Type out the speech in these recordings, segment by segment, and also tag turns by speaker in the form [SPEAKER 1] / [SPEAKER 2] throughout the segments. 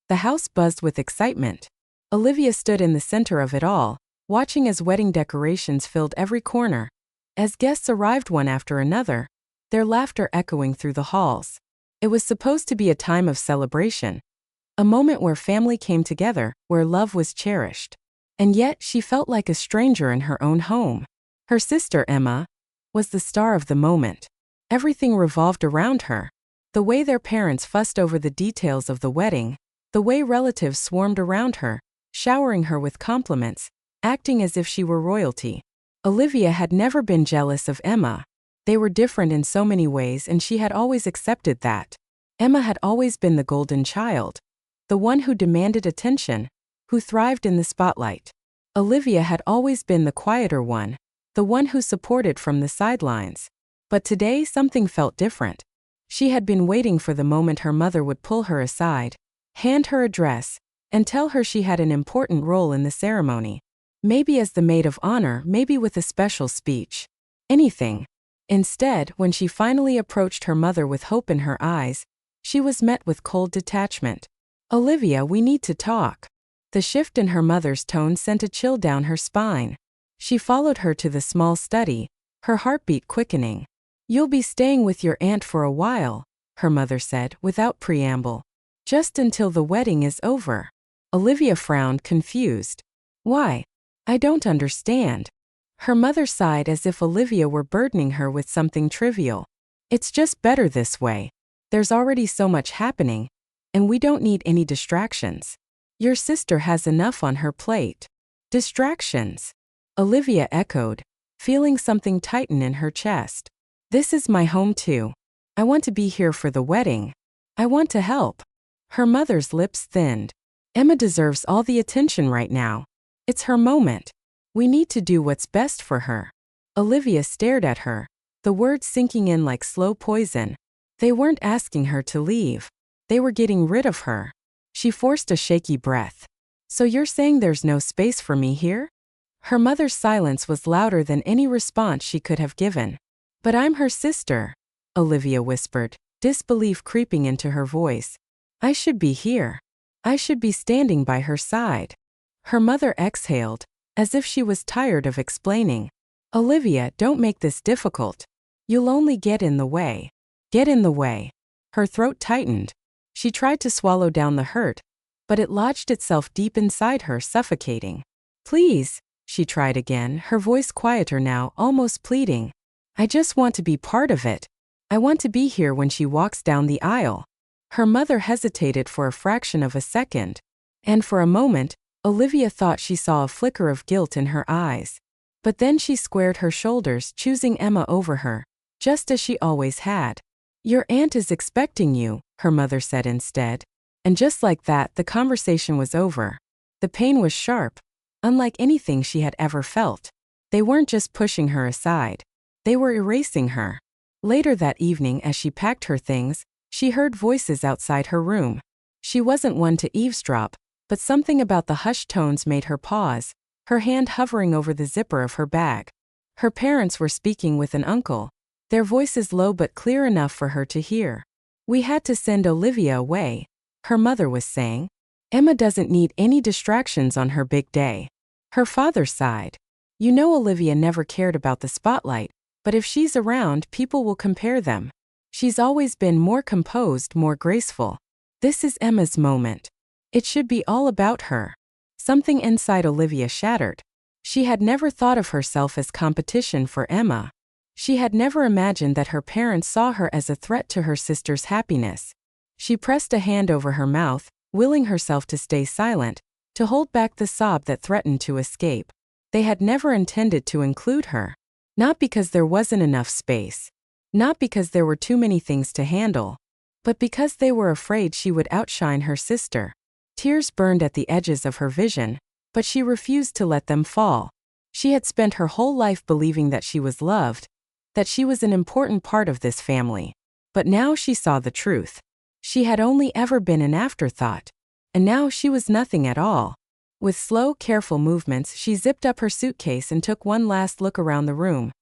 [SPEAKER 1] The house buzzed with excitement. Olivia stood in the center of it all, watching as wedding decorations filled every corner. As guests arrived one after another, their laughter echoing through the halls. It was supposed to be a time of celebration, a moment where family came together, where love was cherished. And yet, she felt like a stranger in her own home. Her sister, Emma, was the star of the moment. Everything revolved around her. The way their parents fussed over the details of the wedding, the way relatives swarmed around her, showering her with compliments, acting as if she were royalty. Olivia had never been jealous of Emma. They were different in so many ways, and she had always accepted that. Emma had always been the golden child, the one who demanded attention, who thrived in the spotlight. Olivia had always been the quieter one, the one who supported from the sidelines. But today something felt different. She had been waiting for the moment her mother would pull her aside, hand her a dress, and tell her she had an important role in the ceremony. Maybe as the maid of honor, maybe with a special speech. Anything. Instead, when she finally approached her mother with hope in her eyes, she was met with cold detachment. "Olivia, we need to talk." The shift in her mother's tone sent a chill down her spine. She followed her to the small study, her heartbeat quickening. "You'll be staying with your aunt for a while," her mother said, without preamble. "Just until the wedding is over." Olivia frowned, confused. "Why? I don't understand." Her mother sighed as if Olivia were burdening her with something trivial. "It's just better this way. There's already so much happening, and we don't need any distractions. Your sister has enough on her plate." "Distractions?" Olivia echoed, feeling something tighten in her chest. "This is my home too. I want to be here for the wedding. I want to help." Her mother's lips thinned. "Emma deserves all the attention right now. It's her moment. We need to do what's best for her." Olivia stared at her, the words sinking in like slow poison. They weren't asking her to leave. They were getting rid of her. She forced a shaky breath. "So you're saying there's no space for me here?" Her mother's silence was louder than any response she could have given. "But I'm her sister," Olivia whispered, disbelief creeping into her voice. "I should be here. I should be standing by her side." Her mother exhaled, as if she was tired of explaining. "Olivia, don't make this difficult. You'll only get in the way." "Get in the way." Her throat tightened. She tried to swallow down the hurt, but it lodged itself deep inside her, suffocating. "Please," she tried again, her voice quieter now, almost pleading. "I just want to be part of it. I want to be here when she walks down the aisle." Her mother hesitated for a fraction of a second, and for a moment, Olivia thought she saw a flicker of guilt in her eyes. But then she squared her shoulders, choosing Emma over her, just as she always had. "Your aunt is expecting you," her mother said instead. And just like that, the conversation was over. The pain was sharp, unlike anything she had ever felt. They weren't just pushing her aside. They were erasing her. Later that evening, as she packed her things, she heard voices outside her room. She wasn't one to eavesdrop, but something about the hushed tones made her pause, her hand hovering over the zipper of her bag. Her parents were speaking with an uncle, their voices low but clear enough for her to hear. "We had to send Olivia away," her mother was saying. "Emma doesn't need any distractions on her big day." Her father sighed. "You know Olivia never cared about the spotlight, but if she's around, people will compare them. She's always been more composed, more graceful. This is Emma's moment. It should be all about her." Something inside Olivia shattered. She had never thought of herself as competition for Emma. She had never imagined that her parents saw her as a threat to her sister's happiness. She pressed a hand over her mouth, willing herself to stay silent, to hold back the sob that threatened to escape. They had never intended to include her. Not because there wasn't enough space. Not because there were too many things to handle. But because they were afraid she would outshine her sister. Tears burned at the edges of her vision, but she refused to let them fall. She had spent her whole life believing that she was loved, that she was an important part of this family. But now she saw the truth. She had only ever been an afterthought. And now she was nothing at all. With slow, careful movements, she zipped up her suitcase and took one last look around the room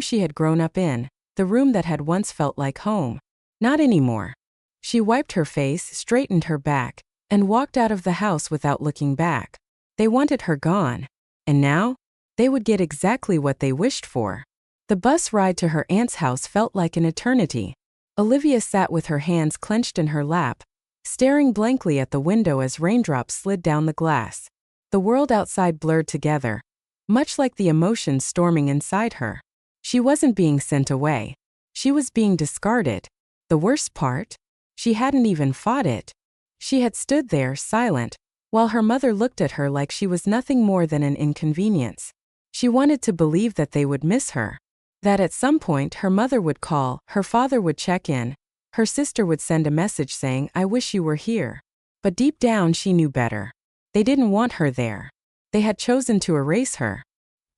[SPEAKER 1] she had grown up in, the room that had once felt like home. Not anymore. She wiped her face, straightened her back, and walked out of the house without looking back. They wanted her gone. And now? They would get exactly what they wished for. The bus ride to her aunt's house felt like an eternity. Olivia sat with her hands clenched in her lap, staring blankly at the window as raindrops slid down the glass. The world outside blurred together, much like the emotions storming inside her. She wasn't being sent away. She was being discarded. The worst part? She hadn't even fought it. She had stood there, silent, while her mother looked at her like she was nothing more than an inconvenience. She wanted to believe that they would miss her. That at some point her mother would call, her father would check in, her sister would send a message saying, "I wish you were here." But deep down she knew better. They didn't want her there. They had chosen to erase her.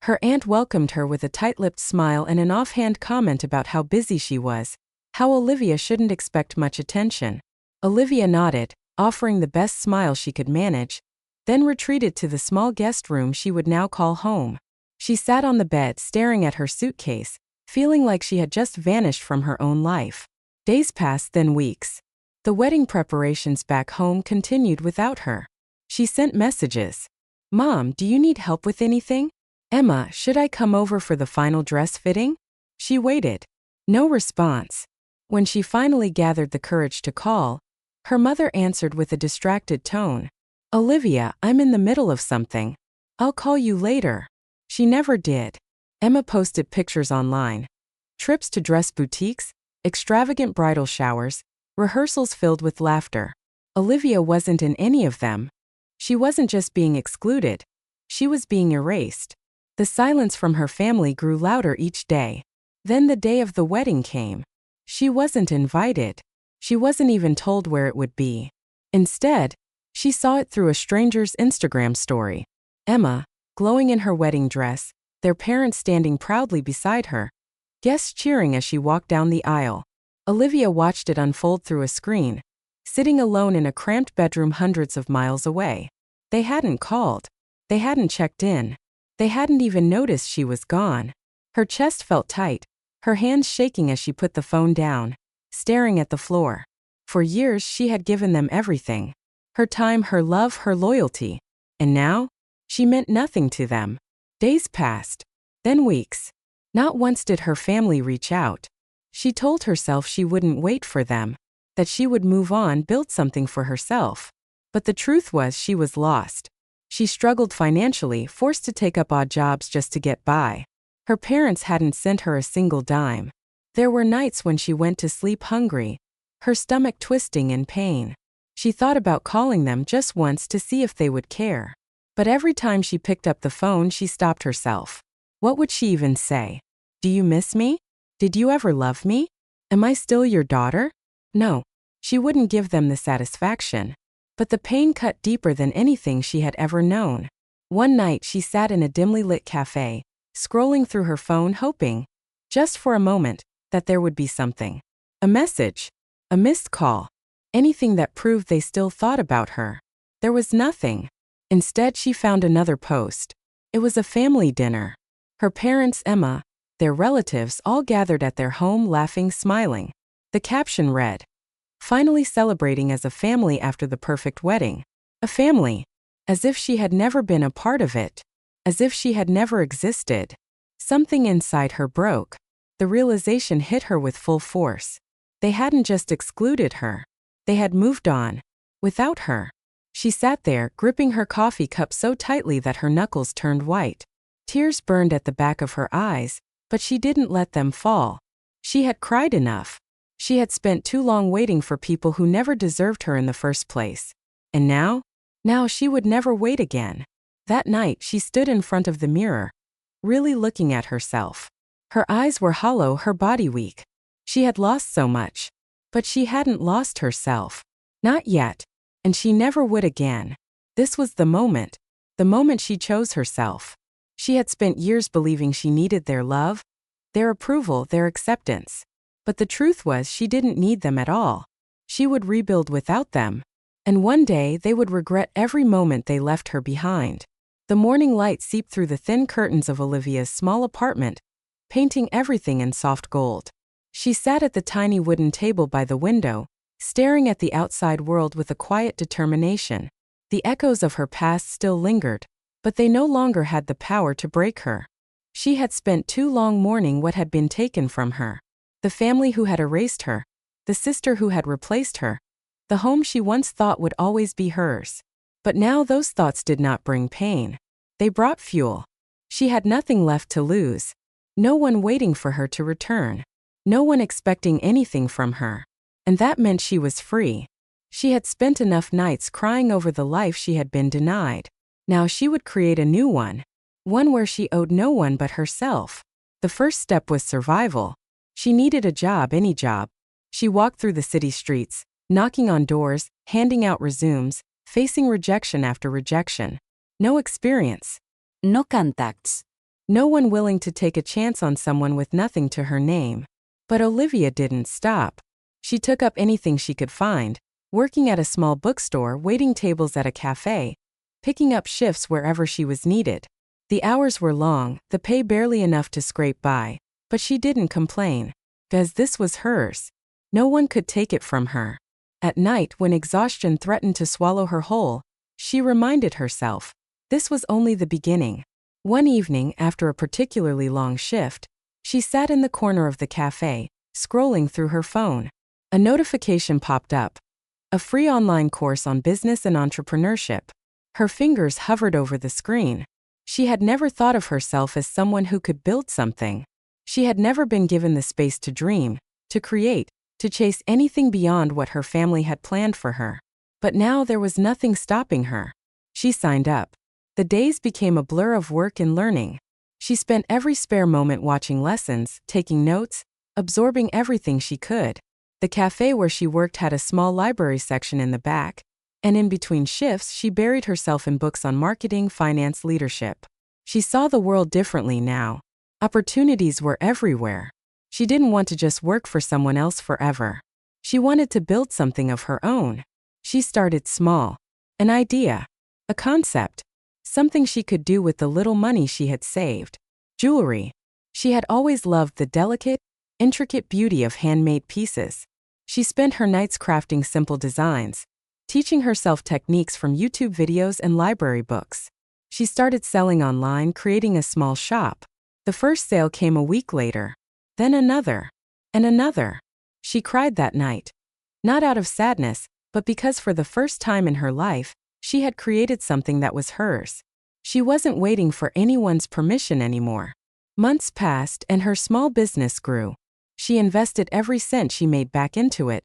[SPEAKER 1] Her aunt welcomed her with a tight-lipped smile and an offhand comment about how busy she was, how Olivia shouldn't expect much attention. Olivia nodded, offering the best smile she could manage, then retreated to the small guest room she would now call home. She sat on the bed staring at her suitcase, feeling like she had just vanished from her own life. Days passed, then weeks. The wedding preparations back home continued without her. She sent messages. "Mom, do you need help with anything? Emma, should I come over for the final dress fitting?" She waited. No response. When she finally gathered the courage to call, her mother answered with a distracted tone. "Olivia, I'm in the middle of something. I'll call you later." She never did. Emma posted pictures online. Trips to dress boutiques, extravagant bridal showers, rehearsals filled with laughter. Olivia wasn't in any of them. She wasn't just being excluded. She was being erased. The silence from her family grew louder each day. Then the day of the wedding came. She wasn't invited. She wasn't even told where it would be. Instead, she saw it through a stranger's Instagram story. Emma, glowing in her wedding dress, their parents standing proudly beside her, guests cheering as she walked down the aisle. Olivia watched it unfold through a screen, sitting alone in a cramped bedroom hundreds of miles away. They hadn't called. They hadn't checked in. They hadn't even noticed she was gone. Her chest felt tight, her hands shaking as she put the phone down, staring at the floor. For years she had given them everything. Her time, her love, her loyalty. And now? She meant nothing to them. Days passed. Then weeks. Not once did her family reach out. She told herself she wouldn't wait for them, that she would move on, build something for herself. But the truth was she was lost. She struggled financially, forced to take up odd jobs just to get by. Her parents hadn't sent her a single dime. There were nights when she went to sleep hungry, her stomach twisting in pain. She thought about calling them just once to see if they would care. But every time she picked up the phone, she stopped herself. What would she even say? "Do you miss me? Did you ever love me? Am I still your daughter?" No, she wouldn't give them the satisfaction. But the pain cut deeper than anything she had ever known. One night she sat in a dimly lit cafe, scrolling through her phone hoping, just for a moment, that there would be something. A message. A missed call. Anything that proved they still thought about her. There was nothing. Instead, she found another post. It was a family dinner. Her parents, Emma, their relatives all gathered at their home laughing, smiling. The caption read, "Finally celebrating as a family after the perfect wedding." A family. As if she had never been a part of it. As if she had never existed. Something inside her broke. The realization hit her with full force. They hadn't just excluded her. They had moved on. Without her. She sat there, gripping her coffee cup so tightly that her knuckles turned white. Tears burned at the back of her eyes, but she didn't let them fall. She had cried enough. She had spent too long waiting for people who never deserved her in the first place. And now? Now she would never wait again. That night she stood in front of the mirror, really looking at herself. Her eyes were hollow, her body weak. She had lost so much. But she hadn't lost herself. Not yet. And she never would again. This was the moment she chose herself. She had spent years believing she needed their love, their approval, their acceptance. But the truth was she didn't need them at all. She would rebuild without them. And one day they would regret every moment they left her behind. The morning light seeped through the thin curtains of Olivia's small apartment, painting everything in soft gold. She sat at the tiny wooden table by the window, staring at the outside world with a quiet determination. The echoes of her past still lingered, but they no longer had the power to break her. She had spent too long mourning what had been taken from her. The family who had erased her, the sister who had replaced her, the home she once thought would always be hers. But now those thoughts did not bring pain. They brought fuel. She had nothing left to lose. No one waiting for her to return. No one expecting anything from her. And that meant she was free. She had spent enough nights crying over the life she had been denied. Now she would create a new one. One where she owed no one but herself. The first step was survival. She needed a job, any job. She walked through the city streets, knocking on doors, handing out resumes, facing rejection after rejection. No experience.
[SPEAKER 2] No contacts.
[SPEAKER 1] No one willing to take a chance on someone with nothing to her name. But Olivia didn't stop. She took up anything she could find, working at a small bookstore, waiting tables at a cafe, picking up shifts wherever she was needed. The hours were long, the pay barely enough to scrape by, but she didn't complain. Because this was hers. No one could take it from her. At night, when exhaustion threatened to swallow her whole, she reminded herself, this was only the beginning. One evening, after a particularly long shift, she sat in the corner of the cafe, scrolling through her phone. A notification popped up. A free online course on business and entrepreneurship. Her fingers hovered over the screen. She had never thought of herself as someone who could build something. She had never been given the space to dream, to create, to chase anything beyond what her family had planned for her. But now there was nothing stopping her. She signed up. The days became a blur of work and learning. She spent every spare moment watching lessons, taking notes, absorbing everything she could. The cafe where she worked had a small library section in the back, and in between shifts she buried herself in books on marketing, finance, leadership. She saw the world differently now. Opportunities were everywhere. She didn't want to just work for someone else forever. She wanted to build something of her own. She started small. An idea. A concept. Something she could do with the little money she had saved. Jewelry. She had always loved the delicate, intricate beauty of handmade pieces. She spent her nights crafting simple designs, teaching herself techniques from YouTube videos and library books. She started selling online, creating a small shop. The first sale came a week later. Then another. And another. She cried that night. Not out of sadness, but because for the first time in her life, she had created something that was hers. She wasn't waiting for anyone's permission anymore. Months passed and her small business grew. She invested every cent she made back into it,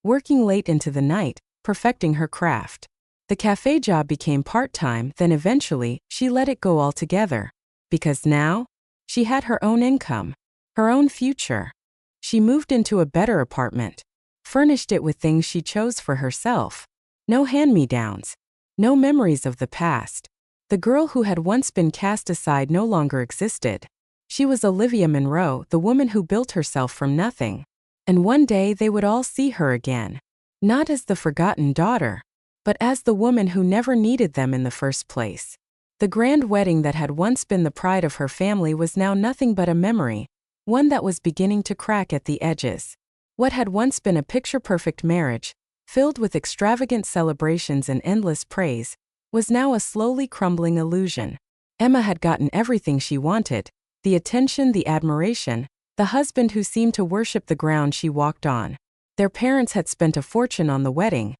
[SPEAKER 1] working late into the night, perfecting her craft. The cafe job became part-time, then eventually, she let it go altogether. Because now, she had her own income, her own future. She moved into a better apartment, furnished it with things she chose for herself. No hand-me-downs, no memories of the past. The girl who had once been cast aside no longer existed. She was Olivia Munro, the woman who built herself from nothing. And one day they would all see her again. Not as the forgotten daughter, but as the woman who never needed them in the first place. The grand wedding that had once been the pride of her family was now nothing but a memory, one that was beginning to crack at the edges. What had once been a picture-perfect marriage, filled with extravagant celebrations and endless praise, was now a slowly crumbling illusion. Emma had gotten everything she wanted. The attention, the admiration, the husband who seemed to worship the ground she walked on. Their parents had spent a fortune on the wedding,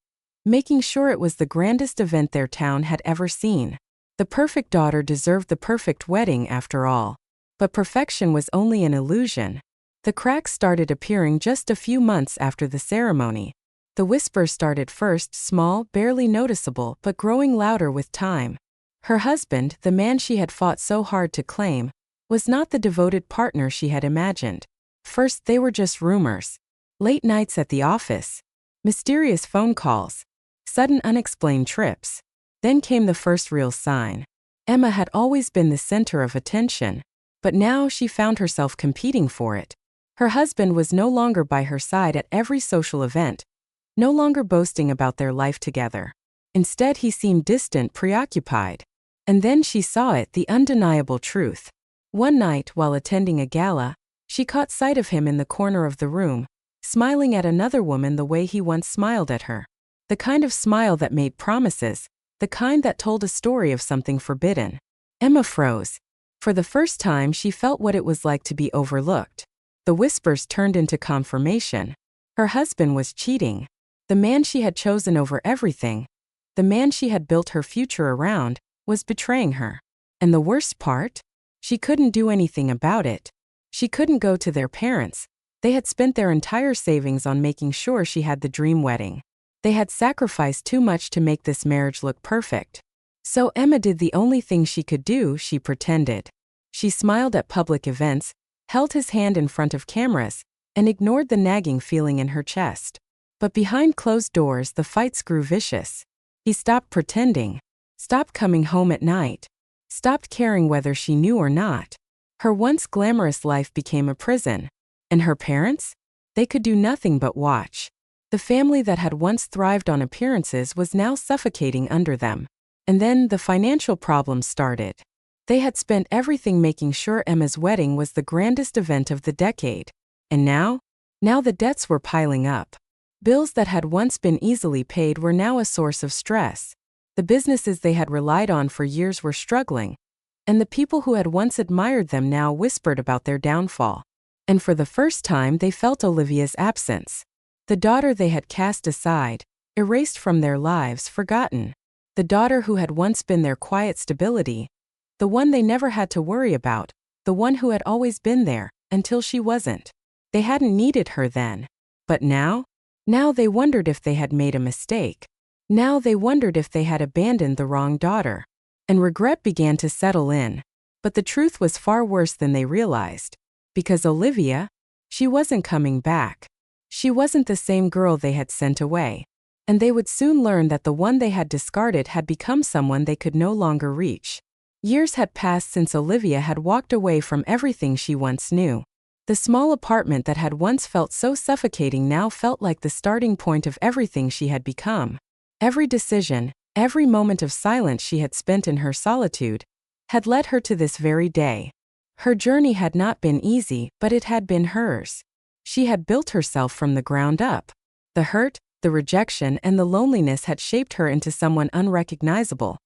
[SPEAKER 1] making sure it was the grandest event their town had ever seen. The perfect daughter deserved the perfect wedding after all. But perfection was only an illusion. The cracks started appearing just a few months after the ceremony. The whispers started first, small, barely noticeable, but growing louder with time. Her husband, the man she had fought so hard to claim, was not the devoted partner she had imagined. First, they were just rumors. Late nights at the office. Mysterious phone calls. Sudden unexplained trips. Then came the first real sign. Emma had always been the center of attention, but now she found herself competing for it. Her husband was no longer by her side at every social event, no longer boasting about their life together. Instead, he seemed distant, preoccupied. And then she saw it, the undeniable truth. One night, while attending a gala, she caught sight of him in the corner of the room, smiling at another woman the way he once smiled at her. The kind of smile that made promises, the kind that told a story of something forbidden. Emma froze. For the first time she felt what it was like to be overlooked. The whispers turned into confirmation. Her husband was cheating. The man she had chosen over everything, the man she had built her future around, was betraying her. And the worst part? She couldn't do anything about it. She couldn't go to their parents. They had spent their entire savings on making sure she had the dream wedding. They had sacrificed too much to make this marriage look perfect. So Emma did the only thing she could do. She pretended. She smiled at public events, held his hand in front of cameras, and ignored the nagging feeling in her chest. But behind closed doors the fights grew vicious. He stopped pretending, stopped coming home at night, stopped caring whether she knew or not. Her once glamorous life became a prison. And her parents? They could do nothing but watch. The family that had once thrived on appearances was now suffocating under them. And then the financial problems started. They had spent everything making sure Emma's wedding was the grandest event of the decade. And now the debts were piling up. Bills that had once been easily paid were now a source of stress. The businesses they had relied on for years were struggling. And the people who had once admired them now whispered about their downfall. And for the first time they felt Olivia's absence. The daughter they had cast aside, erased from their lives, forgotten. The daughter who had once been their quiet stability. The one they never had to worry about. The one who had always been there, until she wasn't. They hadn't needed her then. But now they wondered if they had made a mistake. Now they wondered if they had abandoned the wrong daughter. And regret began to settle in. But the truth was far worse than they realized. Because Olivia, she wasn't coming back. She wasn't the same girl they had sent away. And they would soon learn that the one they had discarded had become someone they could no longer reach. Years had passed since Olivia had walked away from everything she once knew. The small apartment that had once felt so suffocating now felt like the starting point of everything she had become. Every decision, every moment of silence she had spent in her solitude, had led her to this very day. Her journey had not been easy, but it had been hers. She had built herself from the ground up. The hurt, the rejection, and the loneliness had shaped her into someone unrecognizable.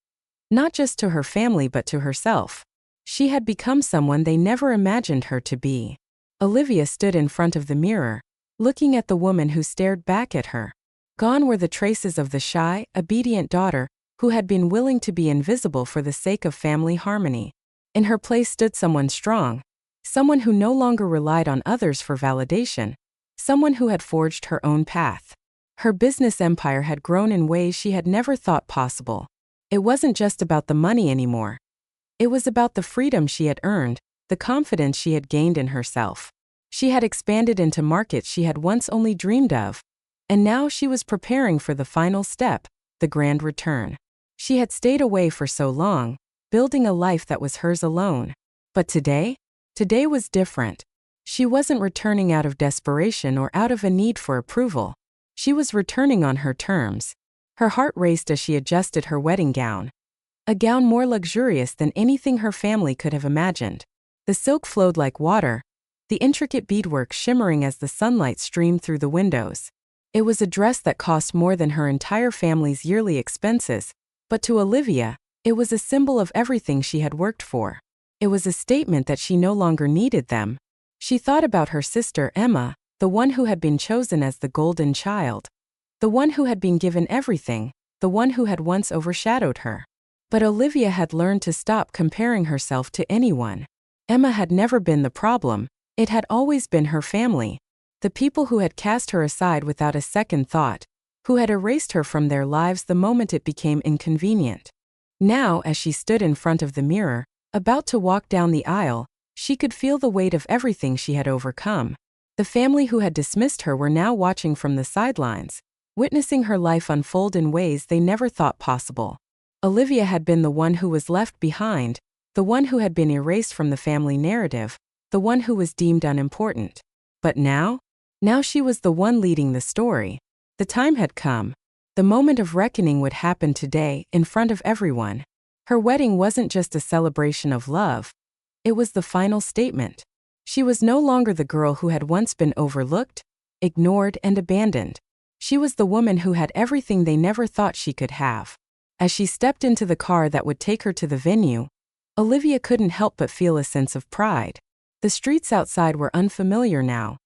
[SPEAKER 1] Not just to her family but to herself. She had become someone they never imagined her to be. Olivia stood in front of the mirror, looking at the woman who stared back at her. Gone were the traces of the shy, obedient daughter who had been willing to be invisible for the sake of family harmony. In her place stood someone strong, someone who no longer relied on others for validation, someone who had forged her own path. Her business empire had grown in ways she had never thought possible. It wasn't just about the money anymore. It was about the freedom she had earned, the confidence she had gained in herself. She had expanded into markets she had once only dreamed of. And now she was preparing for the final step, the grand return. She had stayed away for so long, building a life that was hers alone. But today was different. She wasn't returning out of desperation or out of a need for approval. She was returning on her terms. Her heart raced as she adjusted her wedding gown. A gown more luxurious than anything her family could have imagined. The silk flowed like water, the intricate beadwork shimmering as the sunlight streamed through the windows. It was a dress that cost more than her entire family's yearly expenses, but to Olivia, it was a symbol of everything she had worked for. It was a statement that she no longer needed them. She thought about her sister Emma, the one who had been chosen as the golden child. The one who had been given everything, the one who had once overshadowed her. But Olivia had learned to stop comparing herself to anyone. Emma had never been the problem, it had always been her family. The people who had cast her aside without a second thought, who had erased her from their lives the moment it became inconvenient. Now, as she stood in front of the mirror, about to walk down the aisle, she could feel the weight of everything she had overcome. The family who had dismissed her were now watching from the sidelines, witnessing her life unfold in ways they never thought possible. Olivia had been the one who was left behind, the one who had been erased from the family narrative, the one who was deemed unimportant. But now she was the one leading the story. The time had come. The moment of reckoning would happen today, in front of everyone. Her wedding wasn't just a celebration of love. It was the final statement. She was no longer the girl who had once been overlooked. ignored, and abandoned. She was the woman who had everything they never thought she could have. As she stepped into the car that would take her to the venue, Olivia couldn't help but feel a sense of pride. The streets outside were unfamiliar now.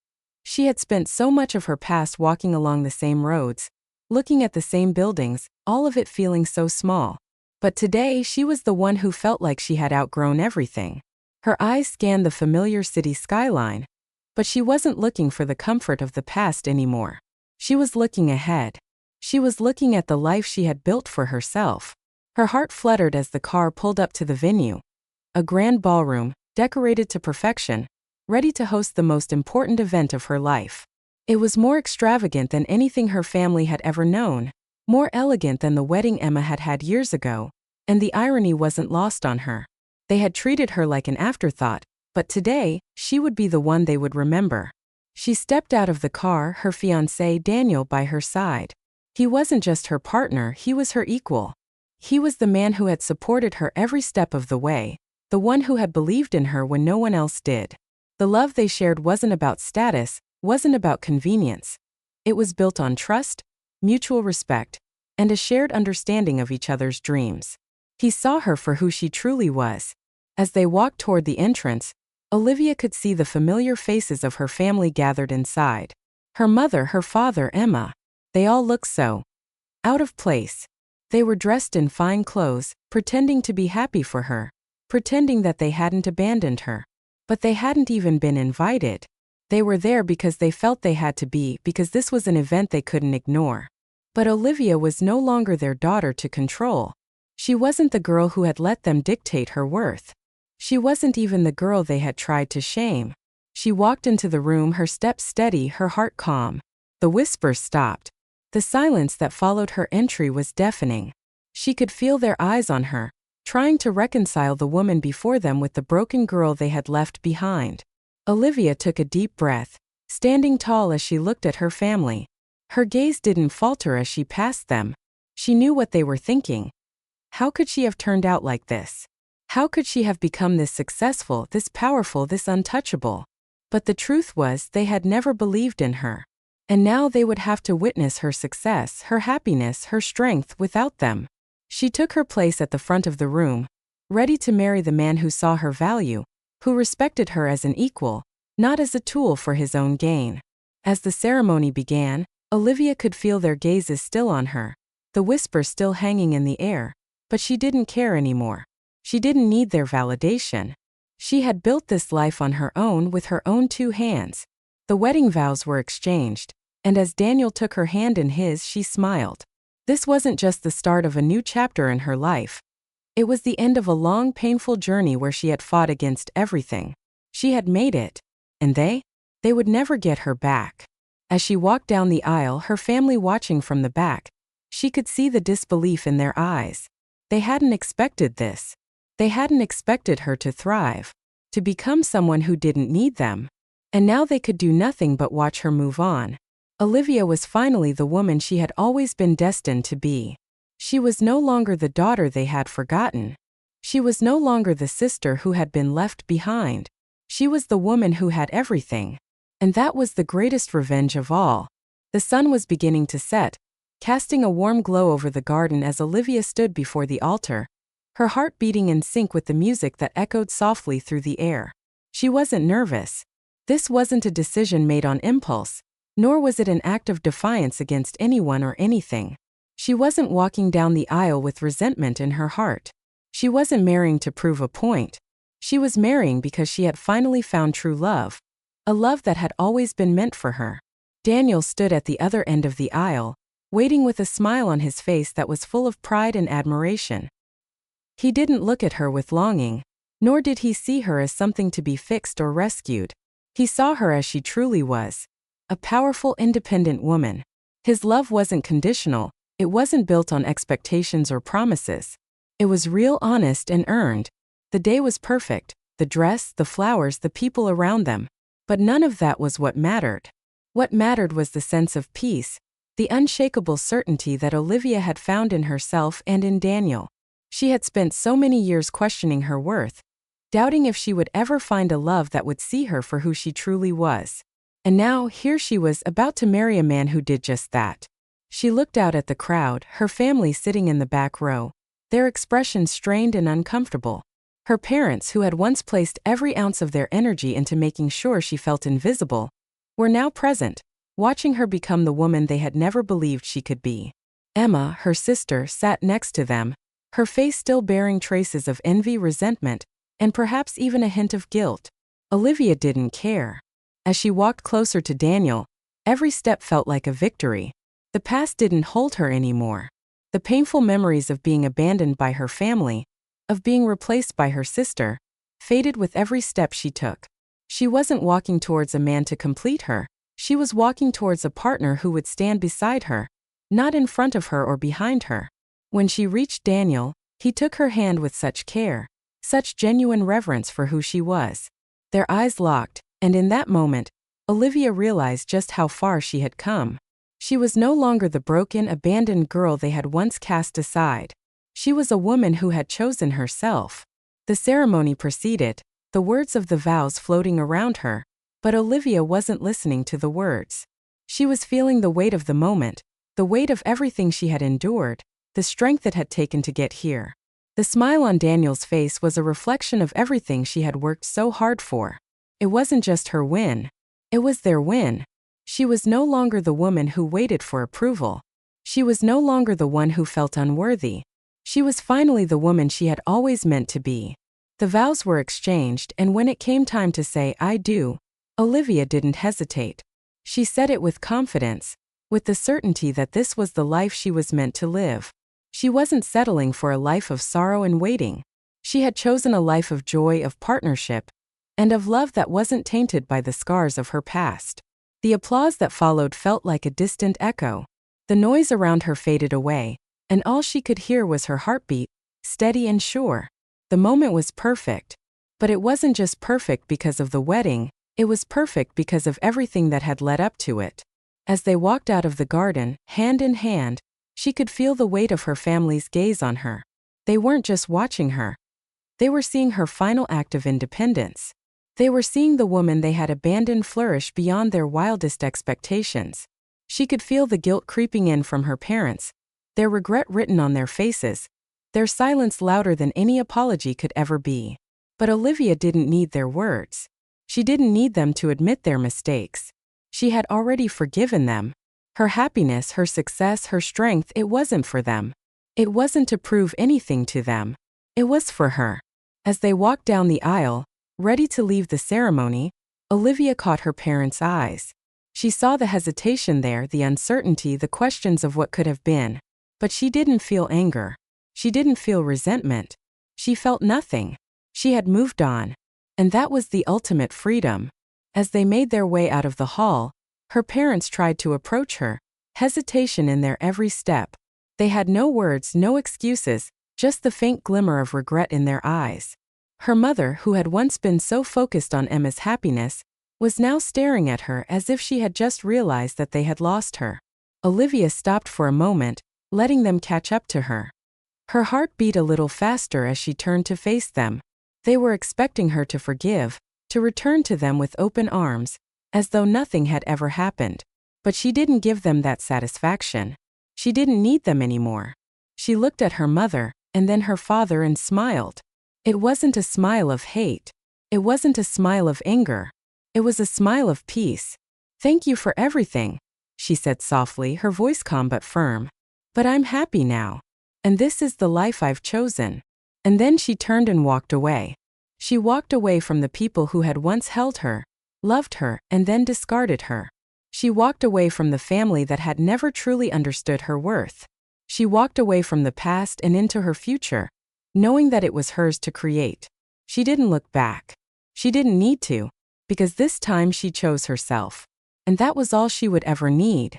[SPEAKER 1] She had spent so much of her past walking along the same roads, looking at the same buildings, all of it feeling so small. But today she was the one who felt like she had outgrown everything. Her eyes scanned the familiar city skyline, but she wasn't looking for the comfort of the past anymore. She was looking ahead. She was looking at the life she had built for herself. Her heart fluttered as the car pulled up to the venue. A grand ballroom, decorated to perfection, ready to host the most important event of her life. It was more extravagant than anything her family had ever known, more elegant than the wedding Emma had had years ago, and the irony wasn't lost on her. They had treated her like an afterthought, but today, she would be the one they would remember. She stepped out of the car, her fiancé Daniel by her side. He wasn't just her partner, he was her equal. He was the man who had supported her every step of the way, the one who had believed in her when no one else did. The love they shared wasn't about status, wasn't about convenience. It was built on trust, mutual respect, and a shared understanding of each other's dreams. He saw her for who she truly was. As they walked toward the entrance, Olivia could see the familiar faces of her family gathered inside. Her mother, her father, Emma. They all looked so out of place. They were dressed in fine clothes, pretending to be happy for her, pretending that they hadn't abandoned her. But they hadn't even been invited. They were there because they felt they had to be, because this was an event they couldn't ignore. But Olivia was no longer their daughter to control. She wasn't the girl who had let them dictate her worth. She wasn't even the girl they had tried to shame. She walked into the room, her steps steady, her heart calm. The whispers stopped. The silence that followed her entry was deafening. She could feel their eyes on her, trying to reconcile the woman before them with the broken girl they had left behind. Olivia took a deep breath, standing tall as she looked at her family. Her gaze didn't falter as she passed them. She knew what they were thinking. How could she have turned out like this? How could she have become this successful, this powerful, this untouchable? But the truth was, they had never believed in her. And now they would have to witness her success, her happiness, her strength without them. She took her place at the front of the room, ready to marry the man who saw her value, who respected her as an equal, not as a tool for his own gain. As the ceremony began, Olivia could feel their gazes still on her, the whisper still hanging in the air, but she didn't care anymore. She didn't need their validation. She had built this life on her own with her own 2 hands. The wedding vows were exchanged, and as Daniel took her hand in his, she smiled. This wasn't just the start of a new chapter in her life. It was the end of a long, painful journey where she had fought against everything. She had made it. And they would never get her back. As she walked down the aisle, her family watching from the back, she could see the disbelief in their eyes. They hadn't expected this. They hadn't expected her to thrive, to become someone who didn't need them. And now they could do nothing but watch her move on. Olivia was finally the woman she had always been destined to be. She was no longer the daughter they had forgotten. She was no longer the sister who had been left behind. She was the woman who had everything. And that was the greatest revenge of all. The sun was beginning to set, casting a warm glow over the garden as Olivia stood before the altar, her heart beating in sync with the music that echoed softly through the air. She wasn't nervous. This wasn't a decision made on impulse, nor was it an act of defiance against anyone or anything. She wasn't walking down the aisle with resentment in her heart. She wasn't marrying to prove a point. She was marrying because she had finally found true love, a love that had always been meant for her. Daniel stood at the other end of the aisle, waiting with a smile on his face that was full of pride and admiration. He didn't look at her with longing, nor did he see her as something to be fixed or rescued. He saw her as she truly was, a powerful, independent woman. His love wasn't conditional, it wasn't built on expectations or promises. It was real, honest, and earned. The day was perfect, the dress, the flowers, the people around them. But none of that was what mattered. What mattered was the sense of peace, the unshakable certainty that Olivia had found in herself and in Daniel. She had spent so many years questioning her worth, doubting if she would ever find a love that would see her for who she truly was. And now, here she was about to marry a man who did just that. She looked out at the crowd, her family sitting in the back row, their expressions strained and uncomfortable. Her parents, who had once placed every ounce of their energy into making sure she felt invisible, were now present, watching her become the woman they had never believed she could be. Emma, her sister, sat next to them, her face still bearing traces of envy, resentment, and perhaps even a hint of guilt. Olivia didn't care. As she walked closer to Daniel, every step felt like a victory. The past didn't hold her anymore. The painful memories of being abandoned by her family, of being replaced by her sister, faded with every step she took. She wasn't walking towards a man to complete her. She was walking towards a partner who would stand beside her, not in front of her or behind her. When she reached Daniel, he took her hand with such care, such genuine reverence for who she was. Their eyes locked, and in that moment, Olivia realized just how far she had come. She was no longer the broken, abandoned girl they had once cast aside. She was a woman who had chosen herself. The ceremony proceeded, the words of the vows floating around her, but Olivia wasn't listening to the words. She was feeling the weight of the moment, the weight of everything she had endured, the strength it had taken to get here. The smile on Daniel's face was a reflection of everything she had worked so hard for. It wasn't just her win. It was their win. She was no longer the woman who waited for approval. She was no longer the one who felt unworthy. She was finally the woman she had always meant to be. The vows were exchanged, and when it came time to say "I do," Olivia didn't hesitate. She said it with confidence, with the certainty that this was the life she was meant to live. She wasn't settling for a life of sorrow and waiting. She had chosen a life of joy, of partnership, and of love that wasn't tainted by the scars of her past. The applause that followed felt like a distant echo. The noise around her faded away, and all she could hear was her heartbeat, steady and sure. The moment was perfect. But it wasn't just perfect because of the wedding, it was perfect because of everything that had led up to it. As they walked out of the garden, hand in hand, she could feel the weight of her family's gaze on her. They weren't just watching her. They were seeing her final act of independence. They were seeing the woman they had abandoned flourish beyond their wildest expectations. She could feel the guilt creeping in from her parents, their regret written on their faces, their silence louder than any apology could ever be. But Olivia didn't need their words. She didn't need them to admit their mistakes. She had already forgiven them. Her happiness, her success, her strength, it wasn't for them. It wasn't to prove anything to them. It was for her. As they walked down the aisle, ready to leave the ceremony, Olivia caught her parents' eyes. She saw the hesitation there, the uncertainty, the questions of what could have been. But she didn't feel anger. She didn't feel resentment. She felt nothing. She had moved on. And that was the ultimate freedom. As they made their way out of the hall, her parents tried to approach her, hesitation in their every step. They had no words, no excuses, just the faint glimmer of regret in their eyes. Her mother, who had once been so focused on Emma's happiness, was now staring at her as if she had just realized that they had lost her. Olivia stopped for a moment, letting them catch up to her. Her heart beat a little faster as she turned to face them. They were expecting her to forgive, to return to them with open arms, as though nothing had ever happened. But she didn't give them that satisfaction. She didn't need them anymore. She looked at her mother, and then her father, and smiled. It wasn't a smile of hate. It wasn't a smile of anger. It was a smile of peace. "Thank you for everything," she said softly, her voice calm but firm. "But I'm happy now. And this is the life I've chosen." And then she turned and walked away. She walked away from the people who had once held her, loved her, and then discarded her. She walked away from the family that had never truly understood her worth. She walked away from the past and into her future, knowing that it was hers to create. She didn't look back. She didn't need to, because this time she chose herself. And that was all she would ever need.